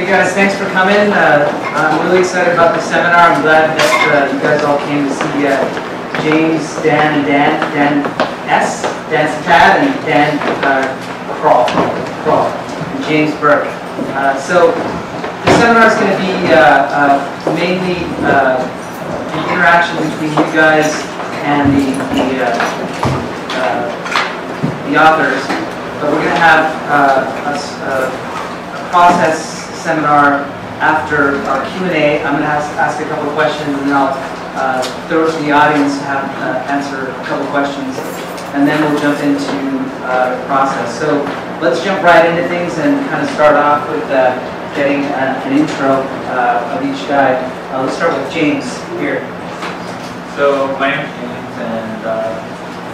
Hey guys, thanks for coming. I'm really excited about the seminar. I'm glad that you guys all came to see James, Dan Santat, and Dan Krall, and James Burks. So the seminar is going to be mainly the interaction between you guys and the authors. But we're going to have a process seminar after our Q&A. I'm going to ask a couple of questions, and then I'll throw it to the audience to have answer a couple of questions, and then we'll jump into the process. So let's jump right into things and kind of start off with getting an intro of each guy. Let's start with James here. So my name is James, and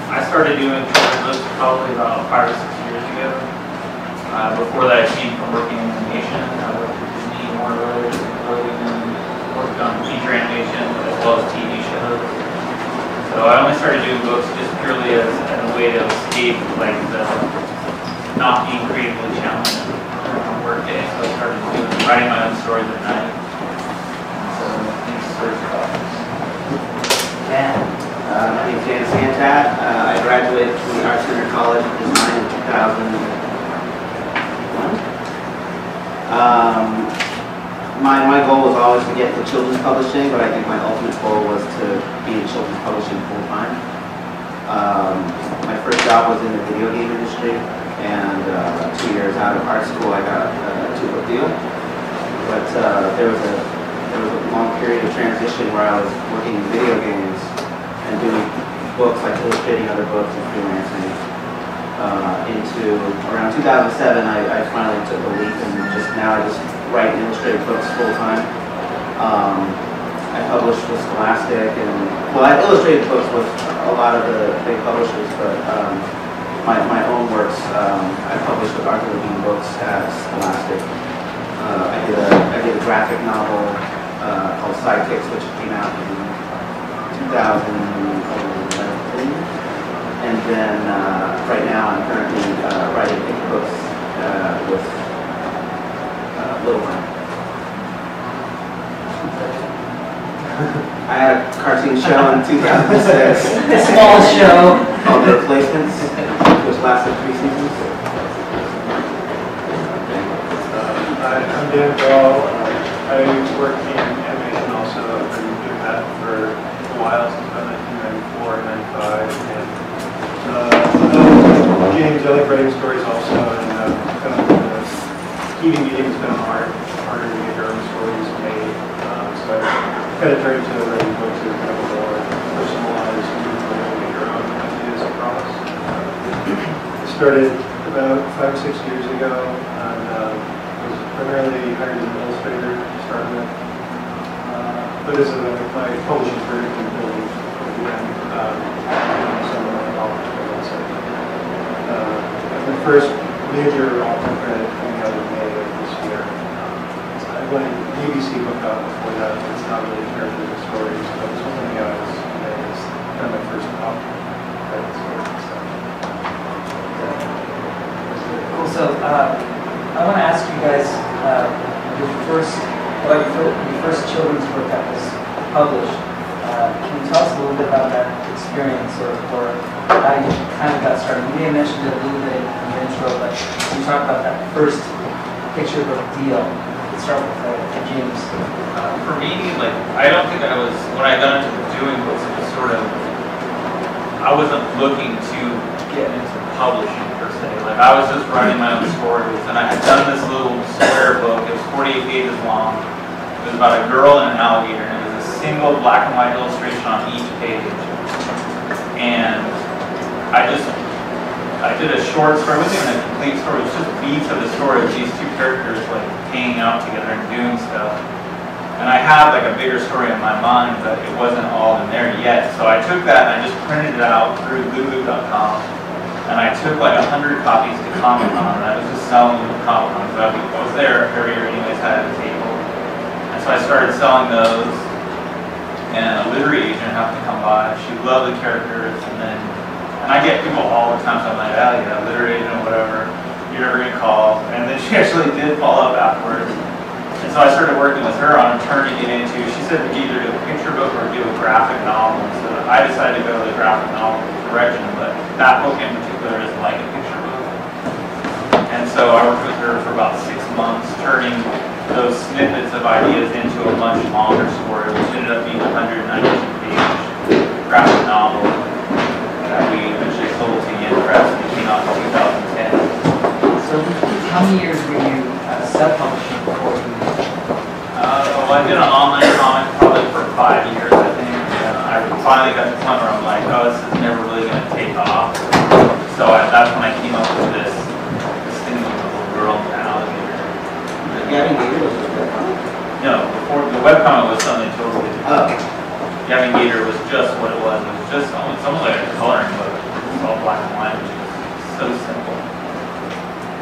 I started doing children's books probably about 5 or 6 years ago. Before that, I came from working in animation. I worked with Disney, Warner Brothers, and worked on feature animation as well as TV shows. So I only started doing books just purely as a way to escape like the not being creatively challenged on work day. So I started writing my own stories at night. So things started off. Dan. My name is Dan Santat. I graduated from the Art Center College of Design in 2001. My goal was always to get to children's publishing, but I think my ultimate goal was to be in children's publishing full time. My first job was in the video game industry, and 2 years out of art school I got a 2-book deal. But there was a long period of transition where I was working in video games and doing books, like illustrating other books and freelancing. Into around 2007, I finally took the leap, and now I just write and illustrate books full time. I published with Scholastic, and I illustrated books with a lot of the big publishers, but my own works I published with Arthur Levine Books at Scholastic. I did a graphic novel called Sidekicks, which came out in 2011. And then right now I'm currently writing 8 books with Little One. I had a cartoon show in 2006. A small show called The Replacements, which lasted 3 seasons. I'm Dan Krall. I work in animation also. I've been doing that for a while, since about 1994 and 95. And James, I like writing stories also, and kind of TV medium has been harder to get your own stories made. So I kind of turned to writing books that are kind of more personalized, and get your own ideas across. I started about 5 or 6 years ago, and was primarily hired as an illustrator to start with. But as my publishing career can build again, my first major author credit coming out in May of this year. I went BBC book out before that, but it's not really characters or stories. So this one coming out is kind of my first author credit story. Cool. So I want to ask you guys your first children's book that was published. Can you tell us a little bit about that experience, or how you kind of got started? You may have mentioned it a little bit in your intro, but can you talk about that first picture book deal? Let's start with James. For me, like, I don't think I was, when I got into doing books, it was sort of, I wasn't looking to get into publishing per se. Like, I was just writing my own stories, and I had done this little square book. It was 48 pages long. It was about a girl and an alligator, and it was a single black and white illustration on each page. And I did a short story. It wasn't even a complete story. It was just beats of the story of these 2 characters like hanging out together and doing stuff. And I had like a bigger story in my mind, but it wasn't all in there yet. So I took that and I just printed it out through Lulu.com. And I took like 100 copies to Comic-Con, and I was just selling them at Comic-Con. So I was there every year anyways, had at the table. And so I started selling those. And a literary agent happened to come by. She loved the characters, and I get people all the time, so I'm like, oh yeah, literary agent, whatever. You're never gonna call. And then she actually did follow up afterwards. And so I started working with her on turning it into, she said to either do a picture book or do a graphic novel. So I decided to go the graphic novel direction, but that book in particular is like a picture book. And so I worked with her for about 6 months, turning those snippets of ideas into a much longer story, which ended up being a 192-page graphic novel that we eventually sold to Yen Press and it came out in 2010. So how many years were you self-publishing before you? Well, I did an online comic probably for 5 years, I think. I finally got to the point where I'm like, oh, this is never really going to take off. So that's when I came up with this thing with the little girl and the alligator. Gavin Gator was a webcomic? No, before the webcomic was something totally different. Oh. Gavin Gator was just what it was. It was just almost like a coloring book. It's all black and white, which is so simple.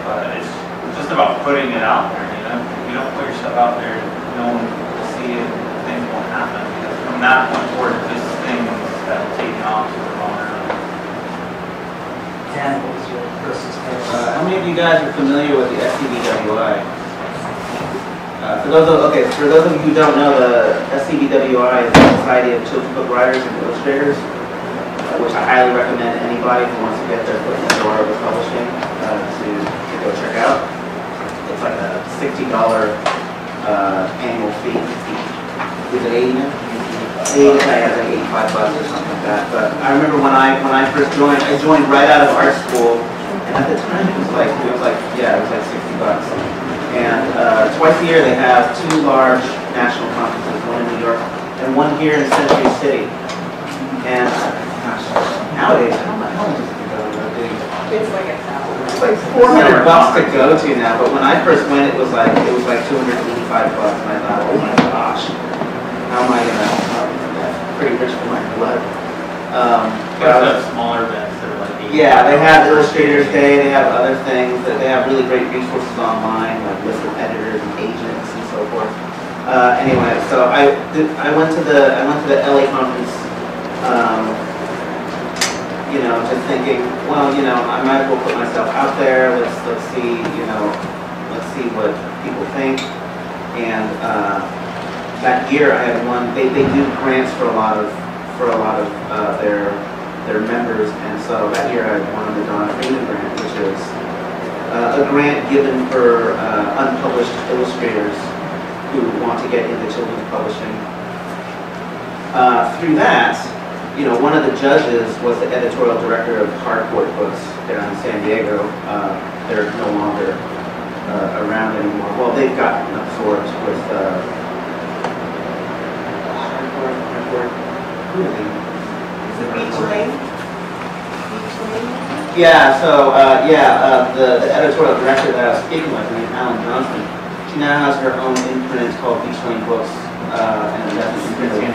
But it's just about putting it out there, you know? If you don't put yourself out there, no one will see it, things won't happen. Because from that point forward, it's just things that will take off for longer. Dan, what was your first experience? How many of you guys are familiar with the SCBWI? For those of you who don't know, the SCBWI is the Society of Children's Book Writers and Illustrators, which I highly recommend anybody who wants to get their foot in the door with publishing to go check out. It's like a $60 annual fee. Is it 80 now? I think like $85 or something like that. But I remember when I first joined, I joined right out of art school, and at the time it was like $60. And twice a year they have 2 large national conferences, one in New York and one here in Century City. And gosh, nowadays, how much is it to go to a big? It's like $1,000. It's like $400 to go to now. But when I first went, it was like $285, and I thought, oh my gosh, how am I gonna? Pretty rich for my blood. But I was smaller events that are like yeah, they have Illustrators Day, they have other things, that they have really great resources online, like list of editors and agents and so forth. Anyway, so I went to the LA conference, you know, just thinking, well, you know, I might as well put myself out there. Let's see, you know, let's see what people think. And that year I had won. They do grants for a lot of their members, and so that year I won the Donna Freeman grant, which is a grant given for unpublished illustrators who want to get into children's publishing. Through that, you know, one of the judges was the editorial director of Hardcourt Books down in San Diego. They're no longer around anymore. Well, they've gotten absorbed with Hardcourt. Who are they? Beach Lane? Yeah, so, the editorial director that I was speaking with, named Alan Johnson, she now has her own imprint called Beach Lane Books, and that's an imprint of,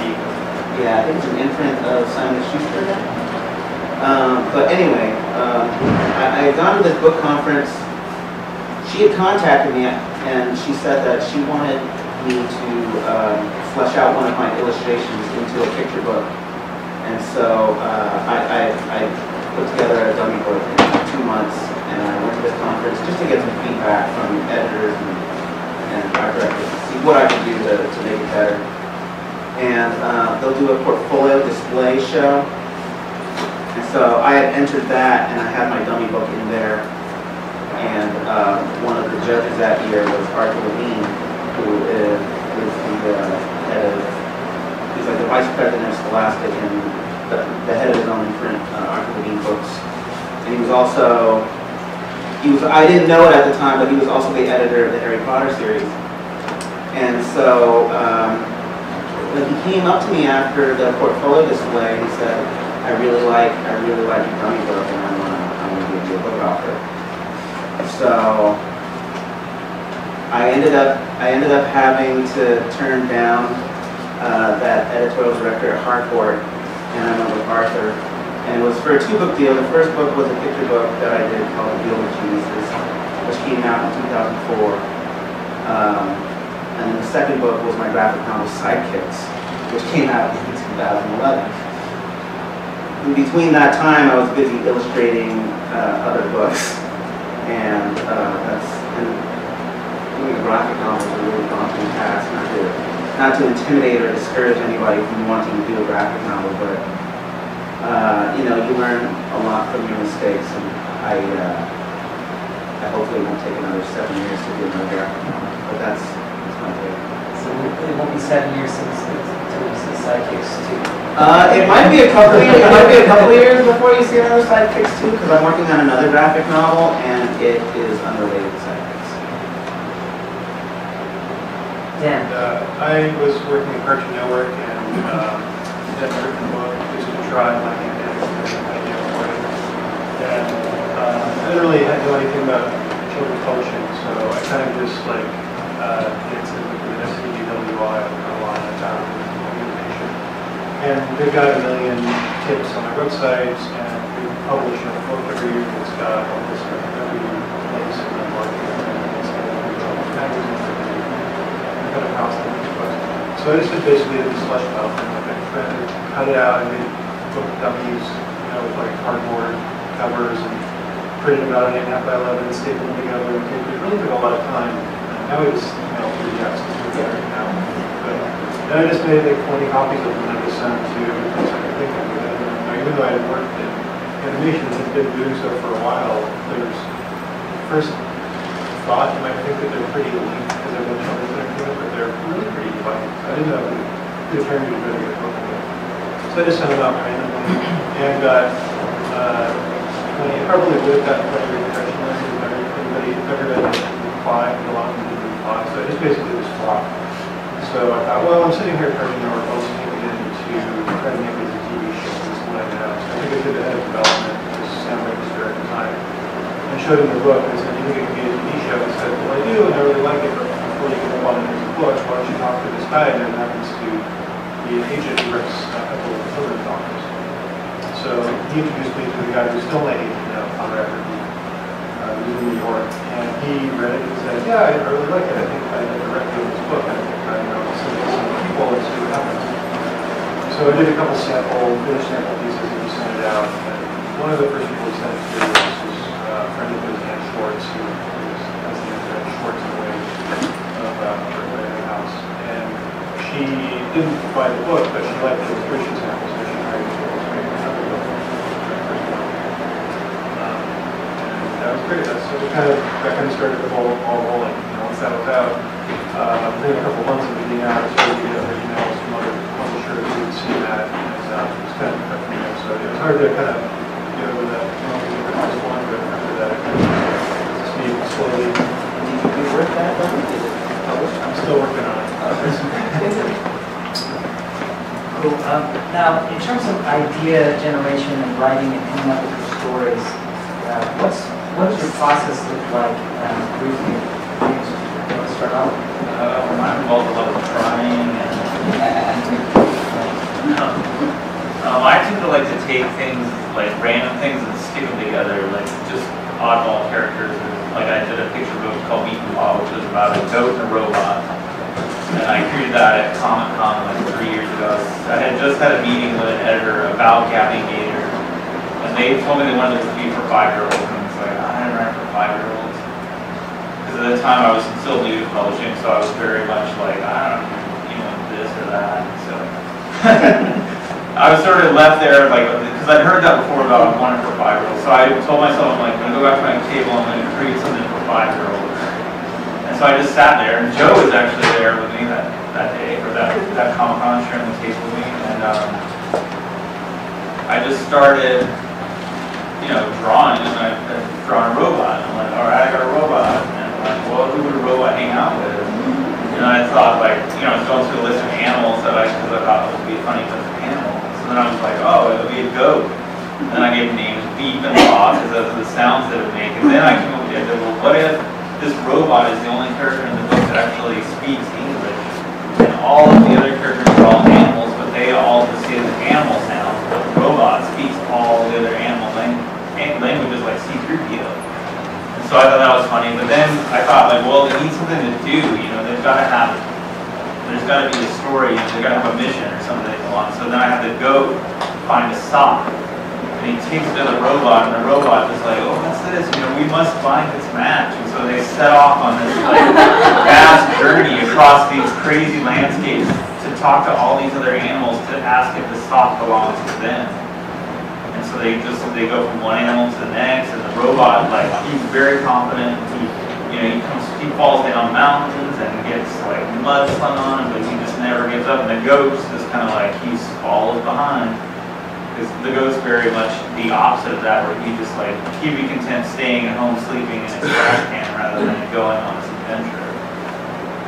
yeah, I think it's an imprint of Simon & Schuster. But anyway, I had gone to this book conference. She had contacted me, and she said that she wanted me to flesh out one of my illustrations into a picture book. And so I put together a dummy book in 2 months, and I went to this conference just to get some feedback from editors and art directors to see what I could do to make it better. And they'll do a portfolio display show. And so I had entered that, and I had my dummy book in there. And one of the judges that year was Arthur Levine, who is the head of, he's like the vice president of Scholastic and the head of his own imprint, Arthur Levine Books. And he was also, I didn't know it at the time, but he was also the editor of the Harry Potter series. And so when he came up to me after the portfolio display, he said, I really like your dummy book, and I'm gonna give you a book offer. So I ended up having to turn down that editorial director at Hardcourt, and I went with Arthur. And it was for a 2-book deal. The first book was a picture book that I did called The Deal with Jesus, which came out in 2004. And then the second book was my graphic novel Sidekicks, which came out in 2011. In between that time, I was busy illustrating other books, and doing a graphic novel is a really daunting task, not to intimidate or discourage anybody from wanting to do a graphic novel, but you know, you learn a lot from your mistakes, and I hopefully won't take another 7 years to do another graphic novel, but that's my take. So it won't be 7 years since the Sidekicks 2. It might be a couple of years. It might be a couple of years before you see another Sidekicks 2, because I'm working on another graphic novel, and it is unrelated to Sidekicks. Dan. I was working at Cartoon Network and had written a book just to try my hand at idea for it. And I didn't really know anything about children's publishing, so I kind of just like did some with SCDWI for a lot of time organization. And they've got 1 million tips on their websites, and we publish a book every year that's got all this stuff, every place in the market, and it's magazines that do kind of constant books. So I just did basically this slush file thing, like I tried to cut it out and made book dummies, you know, with like cardboard covers, and printed them out on 8.5 by 11 and stapled them together. And it really took a lot of time. Now we just email 3Ds right now. But then I just made like 20 copies of them and I just sent them to things I could think of. And even though I had worked in animation and had been doing so for a while, there's first thought you might think that they're pretty linked because I've been children's entertainment, but they're really pretty defined. I didn't know it could turn into a really good book. So I just sent them out randomly and got I probably would have gotten better impression if everybody reply, a lot of them didn't reply. So I just basically just flopped. So I thought, well, I'm sitting here at Cartoon Network, I'll just take it in to try to make it as a TV show. This is what I know. So I think I did the head of development, just Sam Register at the time, and showed him the book and said, you think it could be a TV show? He said, well, I do, and I really like it, but before you get on it as a book, why don't you talk to this guy? And then happens to be an agent who works at a couple of children's offices. So he introduced me to the guy who's still my agent now, on record. He was in New York, and he read it and said, yeah, I really like it. I think I'd like to recommend this book. I think I'll send it to some people and see what happens. So I did a couple finished sample pieces, and we sent it out. And one of the first people we sent it to was a friend of his, Ann Schwartz, who has the internet Schwartz in a way of her house. And she didn't buy the book, but she liked the illustration samples, so she hired me to illustrate another book. That was great. That kind of started the ball rolling. You know, once that was out, within a couple months of it being out, I started to get other emails from other publishers who had seen that, and it was kind of cut from there. So it was hard to kind of get over that. First one, but after that, it kind of speed slowly. Did you work that one? Is it published? I'm still working on it. Cool. Now, in terms of idea generation and writing and coming up with your stories, what does your process look like briefly? Let's start off. Mine involves a lot of trying and I tend to like to take things, like random things, and stick them together, like just oddball characters. Like I did a picture book called Meet and Paw, which was about a goat and a robot. And I created that at Comic-Con like 3 years ago. I had just had a meeting with an editor about Gapping Gator, and they told me they wanted it to be for 5-year-olds. I didn't write for 5-year-olds. Because at the time I was still new to publishing, so I was very much like, I don't know, this or that. So I was sort of left there, like, because I'd heard that before about wanting for 5-year-olds. So I told myself, I'm like, I'm going to go back to my table, I'm going to create something for 5-year-olds. And so I just sat there, and Joe was actually there with me that day, or that Comic-Con, sharing the table with me. And I just started drawing, and I've drawn a robot. And I'm like, all right, I got a robot. And I'm like, well, who would a robot hang out with? And I thought, like, I was going through a list of animals because I thought it would be a funny list of animals. So then I was like, oh, it would be a goat. And then I gave names Beep and Paw because those are the sounds that it would make. And then I came up with the idea, well, what if this robot is the only character in the book that actually speaks English? And all of the other characters are all animals, but they all just say the animal sounds. But the robot speaks all the other animal languages like C-3PO. And so I thought that was funny, but then I thought, like, well, they need something to do, there's got to be a story, they've got to have a mission or something along. So then I had to go find a sock. And he takes it to the robot, and the robot is like, oh, what's this? You know, we must find this match. And so they set off on this like vast journey across these crazy landscapes to talk to all these other animals to ask if the sock belongs to them. And so they go from one animal to the next, and the robot, like, he's very confident. He falls down mountains and gets like mud slung on him, but he just never gives up. And the ghost is kind of like he follows behind. Because the ghost very much the opposite of that, where he'd be content staying at home sleeping in his trash can rather than going on this adventure.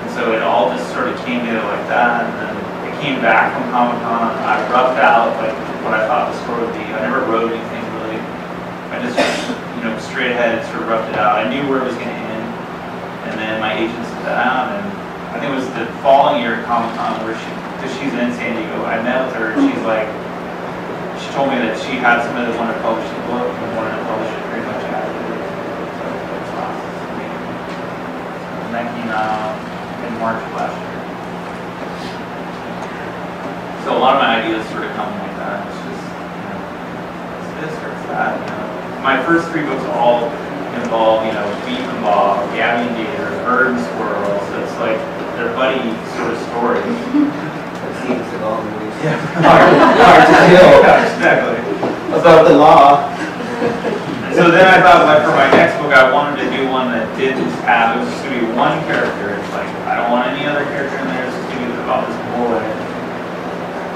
And so it all just sort of came together like that. And then it came back from Comic-Con. I roughed out like what I thought the story would be. I never wrote anything really. I just straight ahead sort of roughed it out. I knew where it was going to end. And then my agent sent that out, and I think it was the following year at Comic-Con because she's in San Diego. I met with her, and she told me that she had somebody that wanted to publish the book and wanted to publish it pretty much after it. And that came out in March of last year. So a lot of my ideas sort of come like that. It's just, it's this or it's that. My first 3 books all involve, beef and bog, Gabby and Gator, bird and squirrel. So it's like their buddy sort of stories. Yeah, hard to kill. Exactly. About the law. So then I thought, like, for my next book, I wanted to do one that didn't have, it was just going to be one character. It's like, I don't want any other character in there. It's just going to be about this boy.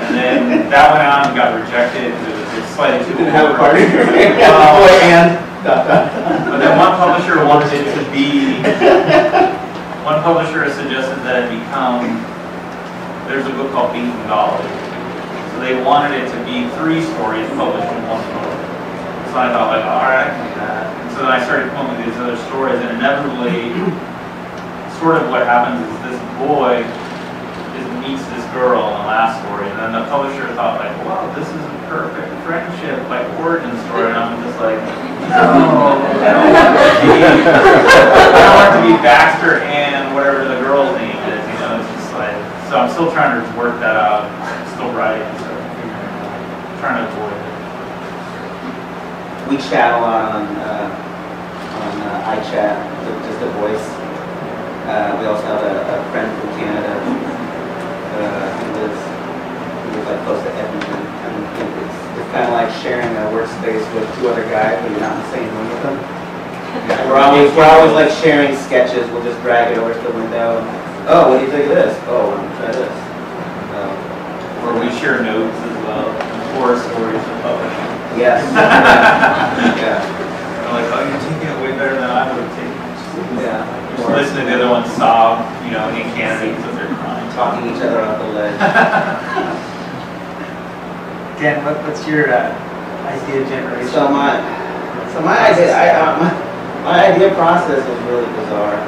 And then that went out and got rejected because it's slightly too Didn't have a boy and. But then one publisher wanted it to be, one publisher has suggested that it become, there's a book called Beef and Golly. So they wanted it to be 3 stories published in one book. So I thought, like, all right, I can do that. And so then I started coming up with these other stories, and inevitably, sort of what happens is this boy meets this girl in the last story, and then the publisher thought, like, wow, this is a perfect friendship, like, origin story. And I'm just like, no, I don't want it to be Baxter and whatever the girl's name is, it's just like, so I'm still trying to work that out, still writing, so trying to avoid it. We chat a lot on iChat, just a voice. We also have a friend from Canada who lives like close to Edmonton. And it's kind of like sharing a workspace with 2 other guys, but you're not in the same room with them. We're always like sharing sketches. We'll just drag it over to the window. Oh, what do you think of this? Oh, I'm gonna try this. Or we share notes as well, horror stories and publishing. Yes. Yeah. I'm like, oh, you're taking it way better than I would have taken it. Yeah. Just listen to the other one sob, in Canada because they're crying. Talking each other off the ledge. Dan, what's your idea generation? So my idea process is really bizarre.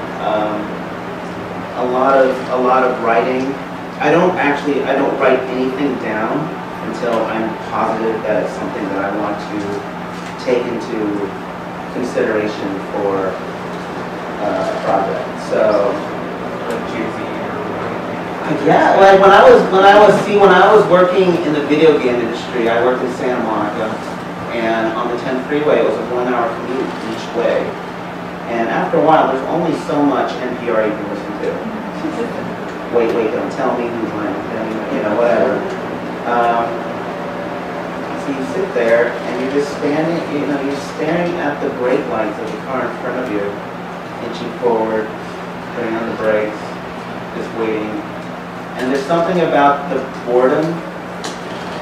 A lot of writing. I don't write anything down until I'm positive that it's something that I want to take into consideration for a project. So yeah, like when I was working in the video game industry, I worked in Santa Monica, and on the 10 freeway it was a 1-hour commute each way. And after a while, there's only so much NPR you can listen to. Wait, don't tell me who's lying, whatever. So you sit there and you're just standing, you're staring at the brake lights of the car in front of you, inching forward, putting on the brakes, just waiting. And there's something about the boredom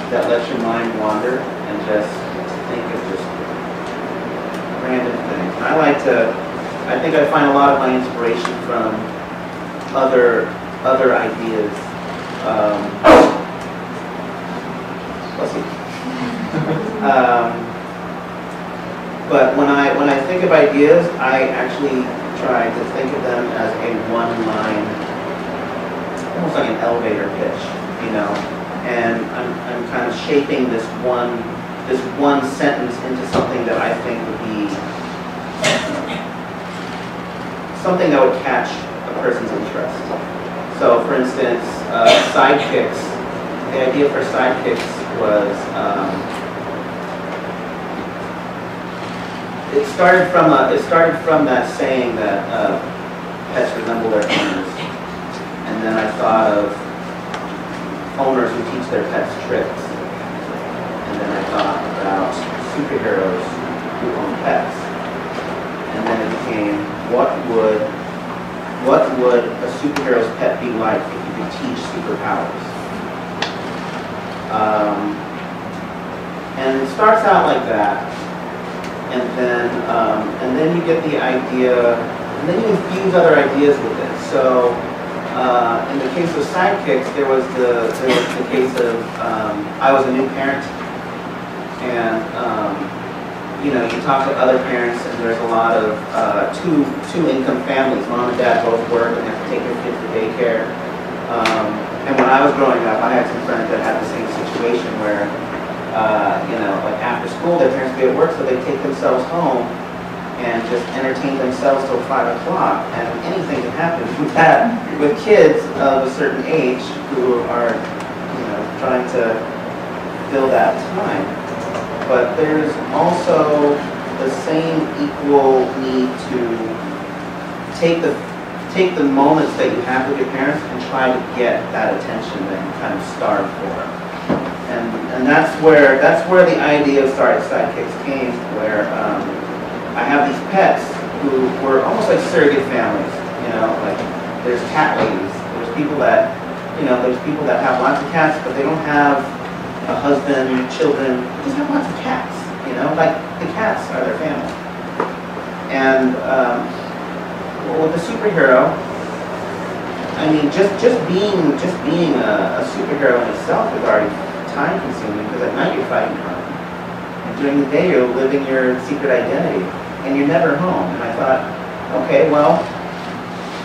that lets your mind wander and just think of just random things. And I think I find a lot of my inspiration from other ideas. Bless you. But when I think of ideas, I actually try to think of them as a one-line, almost like an elevator pitch, and I'm kind of shaping this one sentence into something that I think would be something that would catch a person's interest. So, for instance, sidekicks. The idea for sidekicks was it started from that saying that pets resemble their owners, and then I thought of owners who teach their pets tricks, and then I thought about superheroes who own pets, and then it became what would a superhero's pet be like if you could teach superpowers? And it starts out like that, and then you get the idea, and then you infuse other ideas with it. So in the case of sidekicks, there was the case of I was a new parent, and you know, you talk to other parents, and there's a lot of two-income families. Mom and dad both work and have to take their kids to daycare. And when I was growing up, I had some friends that had the same situation where, you know, like after school, their parents would be at work, so they take themselves home and just entertain themselves till 5 o'clock. And anything can happen with that, with kids of a certain age who are, you know, trying to fill that time. But there's also the same equal need to take the moments that you have with your parents and try to get that attention that you kind of starve for. And that's where the idea of sidekicks came, where I have these pets who were almost like surrogate families. You know, like there's cat ladies, there's people that, you know, there's people that have lots of cats, but they don't have a husband, children, they just have lots of cats. You know, like the cats are their family. And with the superhero, I mean, just being a superhero in itself is already time consuming, because at night you're fighting crime, and during the day you're living your secret identity, and you're never home. And I thought, okay, well,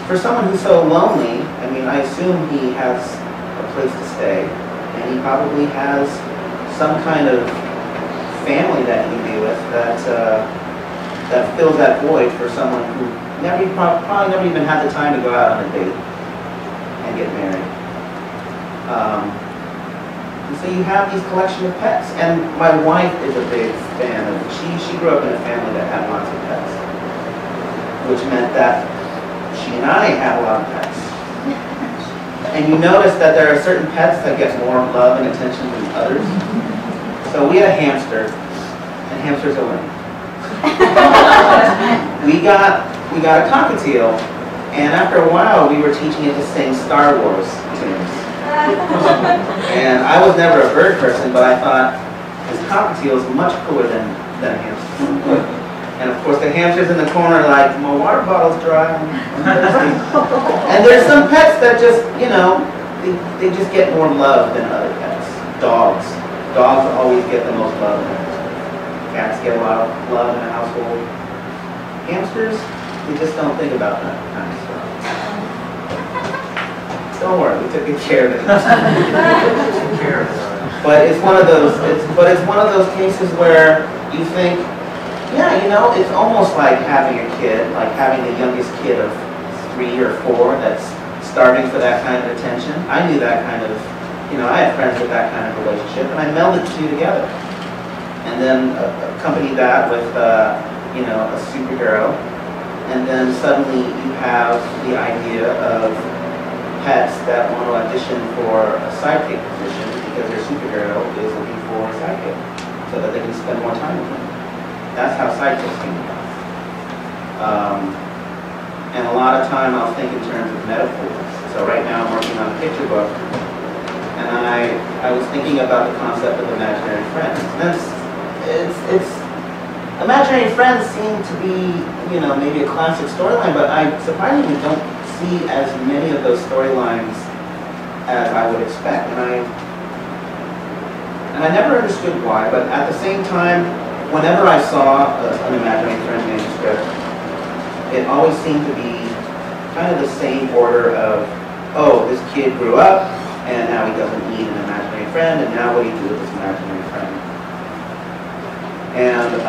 for someone who's so lonely, I mean, I assume he has a place to stay, and he probably has some kind of family that he can be with that fills that void for someone who probably never even had the time to go out on a date and get married. And so you have these collection of pets, and my wife is a big fan of it. She grew up in a family that had lots of pets, which meant that she and I had a lot of pets. And you notice that there are certain pets that get more love and attention than others. So we had a hamster, and hamsters are winning. We got a cockatiel, and after a while we were teaching it to sing Star Wars tunes. And I was never a bird person, but I thought this cockatiel is much cooler than a hamster. And of course the hamster's in the corner like, my water bottle's dry, I'm thirsty. And there's some pets that just, you know, they just get more love than other pets. Dogs. Dogs always get the most love in a household. Cats get a lot of love in a household. Hamsters, they just don't think about that kind of stuff. Don't worry, we took good care of it. But it's one of those cases where you think, yeah, you know, it's almost like having a kid, like having the youngest kid of 3 or 4 that's starving for that kind of attention. I knew that kind of, you know, I had friends with that kind of relationship, and I melded the two together. And then accompanied that with, you know, a superhero. And then suddenly you have the idea of pets that want to audition for a sidekick position because their superhero is looking for a sidekick so that they can spend more time with them. That's how sidekicks came about. And a lot of time I'll think in terms of metaphors. So right now I'm working on a picture book, and I was thinking about the concept of imaginary friends. Imaginary friends seem to be, you know, maybe a classic storyline, but I surprisingly don't see as many of those storylines as I would expect, and I never understood why. But at the same time, whenever I saw an imaginary friend manuscript, it always seemed to be kind of the same order of, oh, this kid grew up, and now he doesn't need an imaginary friend, and now what do you do with this imaginary friend? And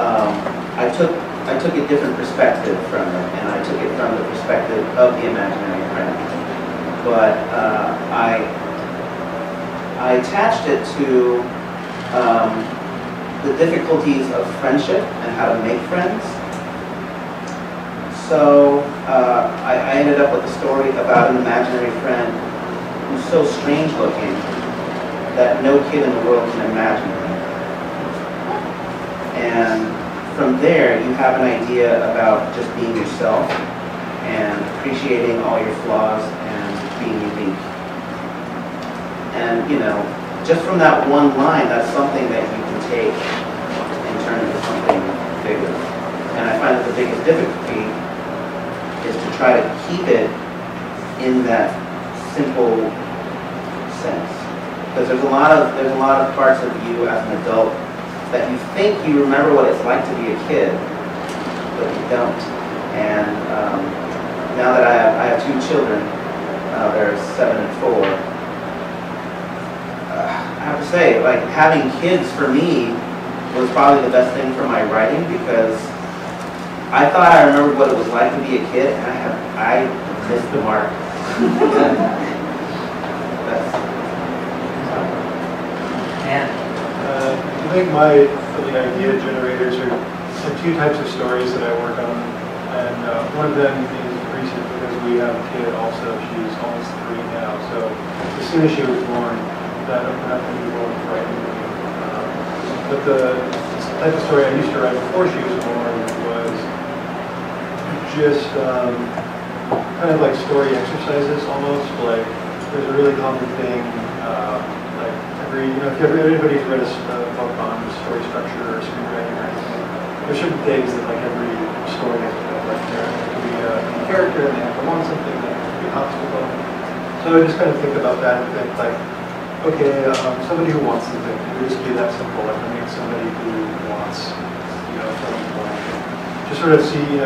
I took a different perspective from it, and I took it from the perspective of the imaginary friend. But I attached it to the difficulties of friendship and how to make friends, So I ended up with a story about an imaginary friend who's so strange looking that no kid in the world can imagine him. And from there, you have an idea about just being yourself and appreciating all your flaws and being unique. And, you know, just from that one line, that's something that you can take and turn into something bigger. And I find that the biggest difficulty is to try to keep it in that simple sense. Because there's a lot of parts of you as an adult that you think you remember what it's like to be a kid, but you don't. And now that I have two children, they're 7 and 4. I have to say, like, having kids for me was probably the best thing for my writing, because I thought I remembered what it was like to be a kid, and I missed the mark. I think the idea generators are two types of stories that I work on, and one of them is recent because we have a kid also. She's almost 3 now, so as soon as she was born, that opened up a new world of writing. But the type of story I used to write before she was born was just kind of like story exercises almost. Like, there's a really common thing, like if anybody's read a book on story structure or screenwriting or anything, there's certain things that like every story has to have. Like there could be a character and they have to want something, there could be an obstacle. So I just kind of think about that and think like, okay, somebody who wants something, it just be that simple. Like, make somebody who wants, something. Just sort of see,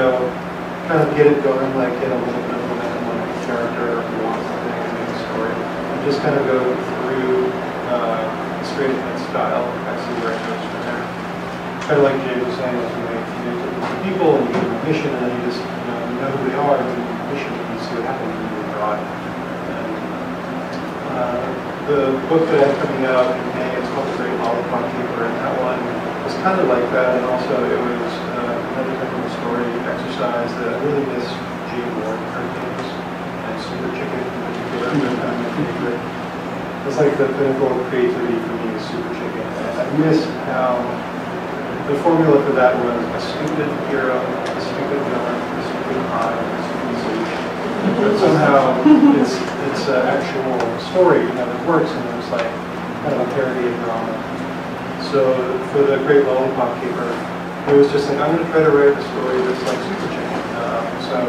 kind of get it going, like get a little bit of momentum on a character who wants something and make a story. And just kind of go through straight ahead style. I see where it goes from there. Kind of like Jay was saying, is you take people and you give them a mission, and then you just know who they are, and you give them a mission, and you see what happens when you draw it. The book that I have coming out in May, it's called The Great Lollipop Keeper, and that one was kind of like that, and also it was another type of story exercise that I really miss Jay Ward cartoons, and Super Chicken in particular, my favorite. It's like the pinnacle of creativity for me is Super Chicken, and I miss how the formula for that was a stupid hero, a stupid villain, a stupid crime, a stupid solution. But somehow it's an actual story, that works, and it's like kind of a parody of drama. So for The Great Lollipop Keeper, it was just like, I'm going to try to write a story that's like Super Chicken. So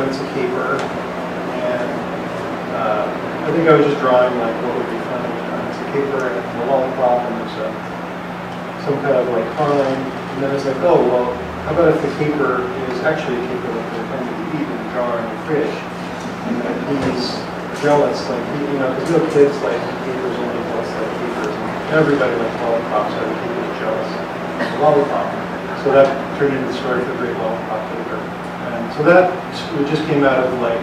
it's a caper, and I think I was just drawing like what would be fun. It's a caper and a lollipop, and there's some kind of like crime, and then it's like, oh well, how about if the caper is actually a caper that they're going to eat in a jar in the fridge, and then he's jealous, like because kids like capers only jealous like capers, and everybody likes lollipops, so the kid is jealous of the lollipop. So that turned into the story of The Great Lollipop Keeper, and so that just came out of like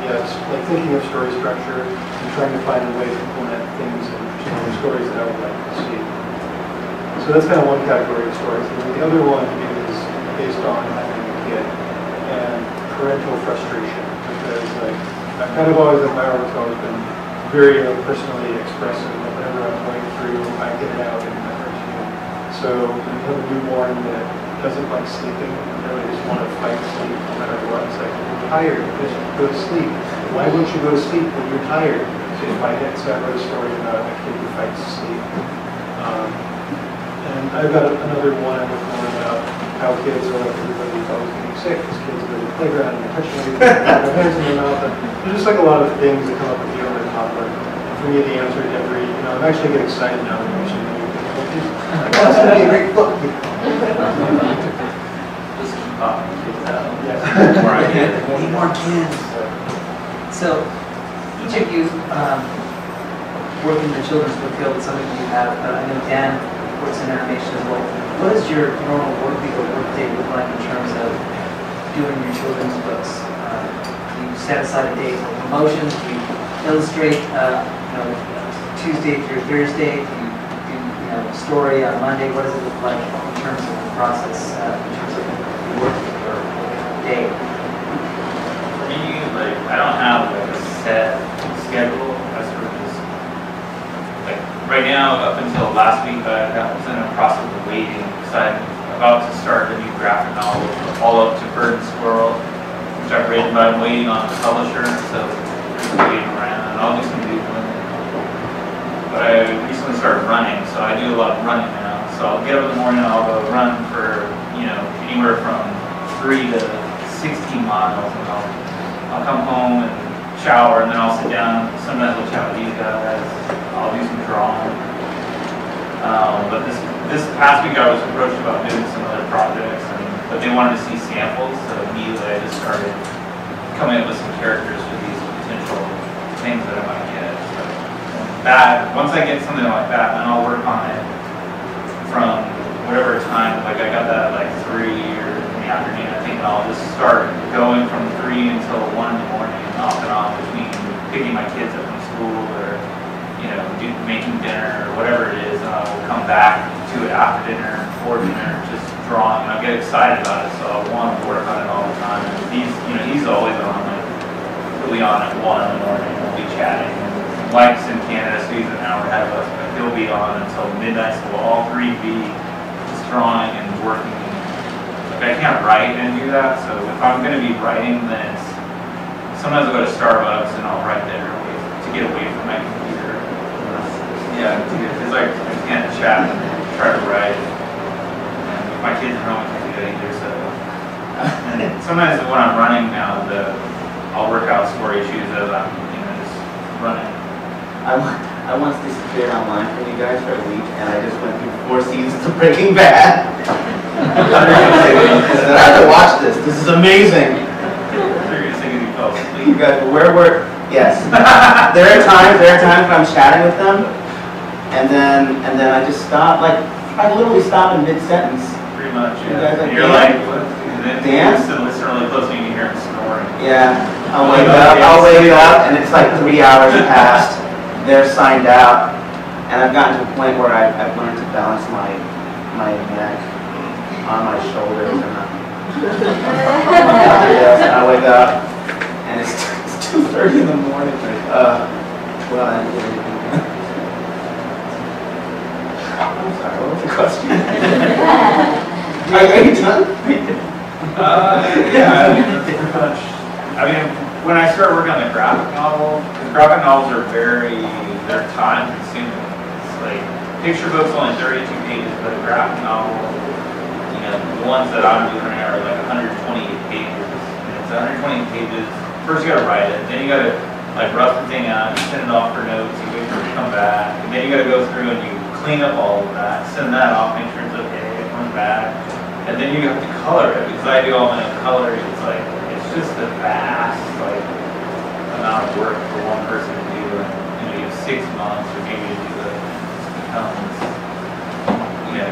like thinking of story structure and trying to find a way to implement things in stories that I would like to see. So that's kind of one category of stories. And the other one is based on having a kid and parental frustration, because like I've kind of always, in my work's always been very personally expressive. Whatever I'm going through, I get it out in my cartoon. So when you have a newborn that doesn't like sleeping, they just want to fight sleep no matter what. It's like, you're tired, just go to sleep. Why wouldn't you go to sleep when you're tired? So I wrote a story about a kid who fights sleep. And I've got another one I'm working on about how kids are like, everybody's always getting sick, because kids go to the playground and they're touching everything, their hands in their mouth. And there's just like a lot of things that come up with you on the topic. And for me, the answer to every, I'm actually getting excited now that you're saying that's going to be a great book. Just keep popping kids out. Yeah. Need more kids. So, each of you work in the children's book field. Some of you have, I know Dan works in animation as well. What does your normal work week or work day look like in terms of doing your children's books? Do you set aside a day for promotions? Do you illustrate, Tuesday through Thursday? Do you do, story on Monday? What does it look like in terms of the process, in terms of your work week or now, up until last week, I was in a process of waiting because I'm about to start a new graphic novel, a follow-up to Bird and Squirrel, which I've written, but I'm waiting on a publisher, so just waiting around, and I'll do some doodling. But I recently started running, so I do a lot of running now. So I'll get up in the morning, I'll go run for, anywhere from 3 to 16 miles, and I'll come home and shower, and then I'll sit down. Sometimes I'll chat with these guys. I'll do some drawing. But this past week I was approached about doing some other projects, but they wanted to see samples, so immediately I just started coming up with some characters for these potential things that I might get. So once I get something like that, then I'll work on it from whatever time. Like I got that at like 3 or in the afternoon, I think, and I'll just start going from 3 until 1 in the morning, off and on between picking my kids up from school or making dinner or whatever it is, and I will come back to it after dinner, before dinner, just drawing, and I'll get excited about it, so I'll want to work on it all the time. And he's always on, he'll be on at 1 in the morning, we'll be chatting, and Mike's in Canada, so he's an hour ahead of us, but he'll be on until midnight, so we'll all three be just drawing and working. Like, I can't write and do that, so if I'm going to be writing, then sometimes I'll go to Starbucks and I'll write there to get away from my computer. Yeah, it's like I can't chat and try to write. And if my kids are home, I can't do that either. So, and sometimes when I'm running now, I'll work out story issues as I'm just running. I once disappeared online from you guys for a week, and I just went through 4 seasons of Breaking Bad. I said, I have to watch this. This is amazing. You guys, where were? Yes. there are times when I'm chatting with them, and then I just stop. Like I literally stop in mid-sentence. Pretty much. You Yeah. guys like, you're like, and then Dan? listen really close, and you can hear him snoring. Yeah. I'll wake up, and it's like 3 hours passed. They're signed out, and I've gotten to a point where I've learned to balance my neck on my shoulders, and I wake up. And it's 2:30 in the morning. Well, I didn't get anything done. I'm sorry, what was the question? Are you done? Yeah, pretty much. I mean, when I started working on the graphic novel, because graphic novels are they're time consuming. It's like, picture book's only 32 pages, but a graphic novel, the ones that I'm doing right now are like 128 pages. And it's 120 pages. First you gotta write it, then you gotta rough the thing out, you send it off for notes, you wait for it to come back, and then you gotta go through and you clean up all of that, send that off, make sure it's okay, it comes back, and then you have to color it, because I do all my own coloring. It's just a vast amount of work for one person to do, and you have 6 months or maybe to do it.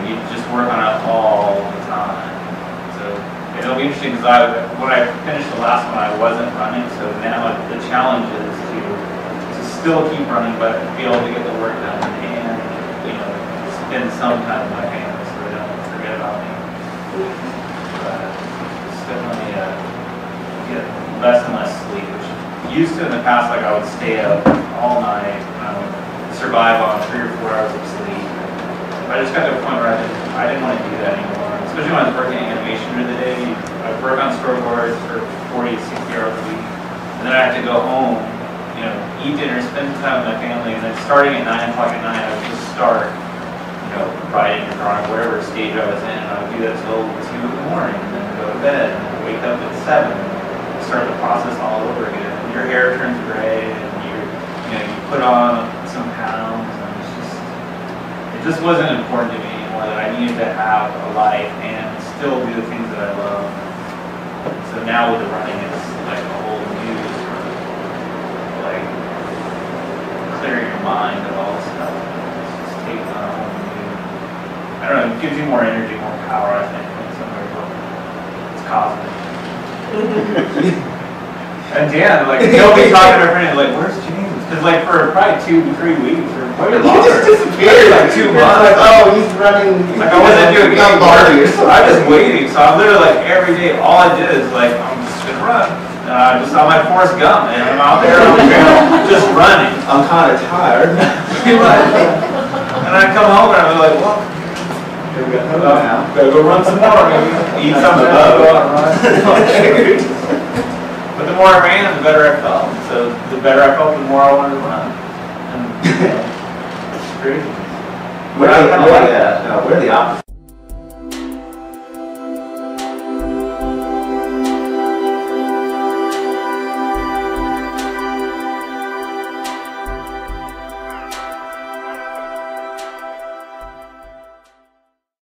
You just work on it all the time. So it'll be interesting because when I finished the last one, I wasn't running, so now the challenge is to still keep running, but be able to get the work done and spend some time with my family so they don't forget about me. But it's definitely get less and less sleep, which used to in the past, I would stay up all night, survive on 3 or 4 hours of sleep. But I just got to a point where I didn't want to do that anymore. Especially when I was working in animation during the day, I'd work on storyboards for 40 to 60 hours a week. And then I had to go home, eat dinner, spend some time with my family, and then starting at 9 o'clock at night, I would just start, writing or drawing, whatever stage I was in, and I would do that till 2 in the morning, and then go to bed, and then wake up at 7, and start the process all over again. And your hair turns gray, and you put on some pounds, and it just wasn't important to me anymore that I needed to have a life and still do the things that I love. So now with the running, it's like a whole new clearing your mind of all this stuff. It's just taking on a whole new, I don't know, it gives you more energy, more power, I think, in some ways. It's cosmic. And Dan, he'll be talking to a friend, where's James? Because for probably 2 to 3 weeks or probably longer. He just disappeared. 2 months. Oh, he's running. I wasn't doing anything. I was waiting, so I literally every day, all I did is I'm just gonna run. I just saw my Forrest Gump, and I'm out there on the trail just running. I'm kind of tired. And I'd come home and I'd be like, well, gotta go run some more, maybe eat something, go out and run. But the more I ran, the better I felt. So the better I felt, the more I wanted to run. And it's crazy. We're the opposite.